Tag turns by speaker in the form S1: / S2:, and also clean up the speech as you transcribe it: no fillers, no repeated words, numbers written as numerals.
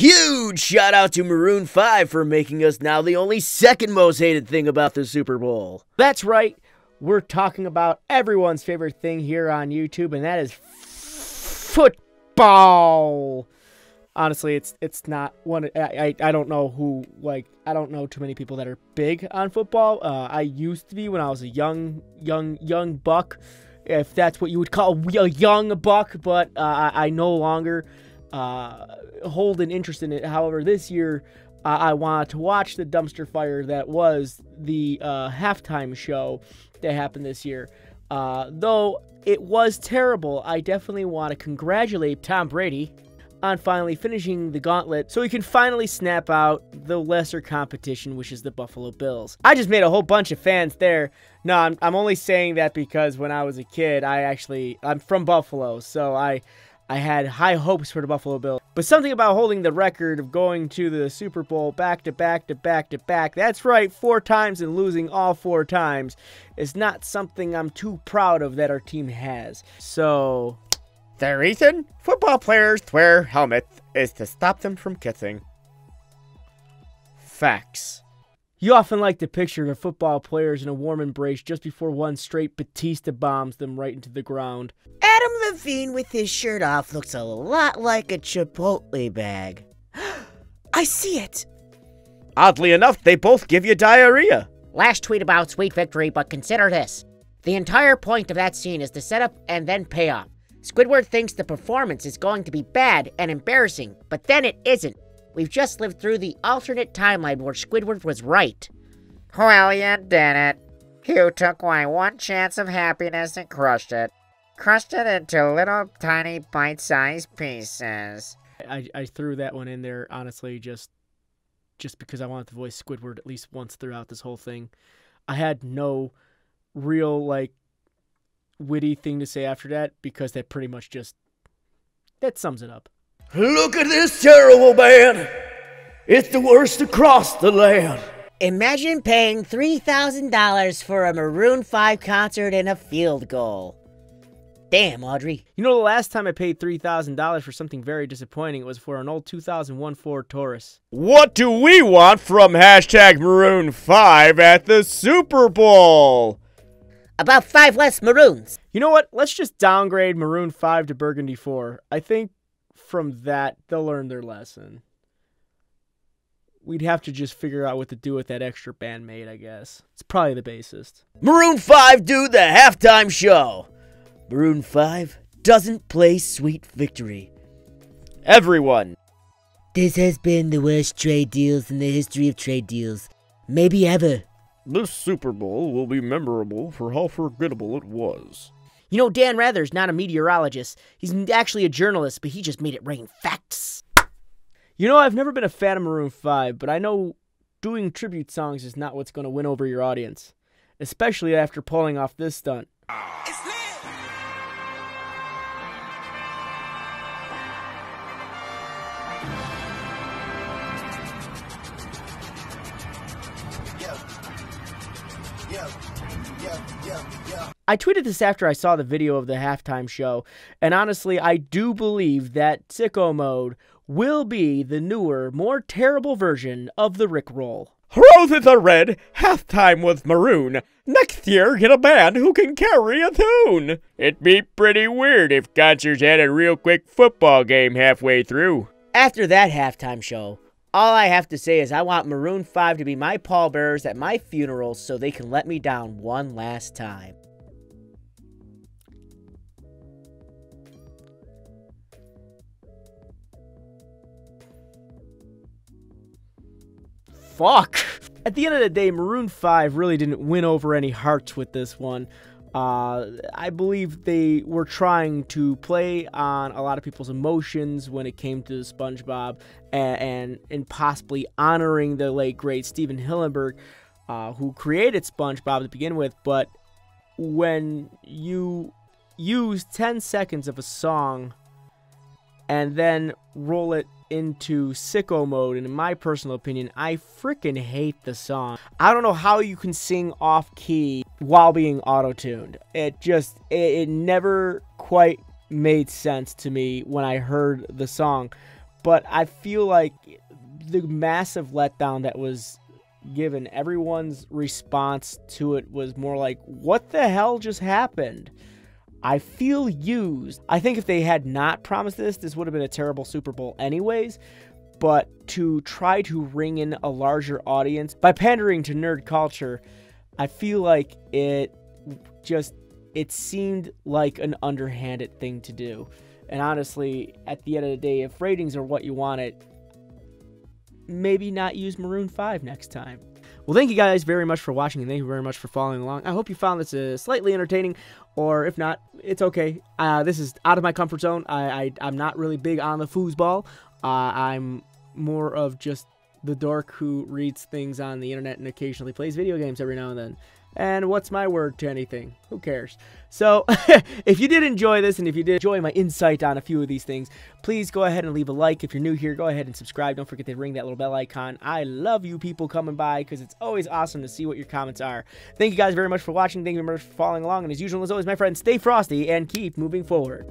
S1: Huge shout out to Maroon 5 for making us now the only second most hated thing about the Super Bowl.
S2: That's right. We're talking about everyone's favorite thing here on YouTube, and that is football. Honestly, it's not one. I don't know who, like, I don't know too many people that are big on football. I used to be when I was a young buck, if that's what you would call a young buck, but I no longer hold an interest in it. However, this year I wanted to watch the dumpster fire that was the halftime show that happened this year. Though it was terrible, I definitely want to congratulate Tom Brady on finally finishing the gauntlet so he can finally snap out the lesser competition, which is the Buffalo Bills. I just made a whole bunch of fans there. No, I'm only saying that because when I was a kid, I'm from Buffalo, so I had high hopes for the Buffalo Bills. But something about holding the record of going to the Super Bowl back to back to back to back, that's right, 4 times and losing all 4 times, is not something I'm too proud of that our team has. So
S3: the reason football players wear helmets is to stop them from kissing.
S2: Facts. You often like to picture the football players in a warm embrace just before one straight Batista bombs them right into the ground.
S4: Adam Levine with his shirt off looks a lot like a Chipotle bag. I see it.
S3: Oddly enough, they both give you diarrhea.
S5: Last tweet about sweet victory, but consider this. The entire point of that scene is to set up and then pay off. Squidward thinks the performance is going to be bad and embarrassing, but then it isn't. We've just lived through the alternate timeline where Squidward was right.
S6: Well, you did it. You took my one chance of happiness and crushed it. Crushed it into little tiny bite-sized pieces.
S2: I threw that one in there, honestly, just because I wanted to voice Squidward at least once throughout this whole thing. I had no real, like, witty thing to say after that, because that pretty much that sums it up.
S1: Look at this terrible band. It's the worst across the land.
S4: Imagine paying $3,000 for a Maroon 5 concert and a field goal. Damn, Audrey.
S2: You know, the last time I paid $3,000 for something very disappointing, it was for an old 2001 Ford Taurus.
S3: What do we want from Maroon 5 at the Super Bowl?
S4: About 5 less maroons.
S2: You know what? Let's just downgrade Maroon 5 to Burgundy 4. I think from that, they'll learn their lesson. We'd have to just figure out what to do with that extra bandmate, I guess. It's probably the bassist.
S1: Maroon 5 do the halftime show. Maroon 5 doesn't play Sweet Victory.
S3: Everyone.
S4: This has been the worst trade deals in the history of trade deals. Maybe ever.
S3: This Super Bowl will be memorable for how forgettable it was.
S2: You know, Dan Rather's not a meteorologist. He's actually a journalist, but he just made it rain facts. You know, I've never been a fan of Maroon 5, but I know doing tribute songs is not what's going to win over your audience. Especially after pulling off this stunt.
S7: It's lit.
S2: I tweeted this after I saw the video of the halftime show, and honestly, I do believe that Sicko Mode will be the newer, more terrible version of the Rickroll.
S3: Roses are red, halftime was maroon. Next year, get a band who can carry a tune. It'd be pretty weird if concerts had a real quick football game halfway through.
S4: After that halftime show, all I have to say is I want Maroon 5 to be my pallbearers at my funeral so they can let me down one last time.
S2: Fuck! At the end of the day, Maroon 5 really didn't win over any hearts with this one. I believe they were trying to play on a lot of people's emotions when it came to SpongeBob and possibly honoring the late great Steven Hillenburg, who created SpongeBob to begin with. But when you use 10 seconds of a song and then roll it into sicko mode, and in my personal opinion, I freaking hate the song. I don't know how you can sing off key while being auto-tuned. It never quite made sense to me when I heard the song. But I feel like the massive letdown that was given, everyone's response to it was more like, what the hell just happened? I feel used. I think if they had not promised this would have been a terrible Super Bowl anyways. But to try to ring in a larger audience by pandering to nerd culture, I feel like it seemed like an underhanded thing to do. And honestly, at the end of the day, if ratings are what you wanted, maybe not use Maroon 5 next time. Well, thank you guys very much for watching, and thank you very much for following along. I hope you found this slightly entertaining, or if not, it's okay. This is out of my comfort zone. I'm not really big on the foosball. I'm more of just the dork who reads things on the internet and occasionally plays video games every now and then. And what's my word to anything? Who cares? So, if you did enjoy this, and if you did enjoy my insight on a few of these things, please go ahead and leave a like. If you're new here, go ahead and subscribe. Don't forget to ring that little bell icon. I love you people coming by, because it's always awesome to see what your comments are. Thank you guys very much for watching. Thank you very much for following along. And as usual, as always, my friends, stay frosty and keep moving forward.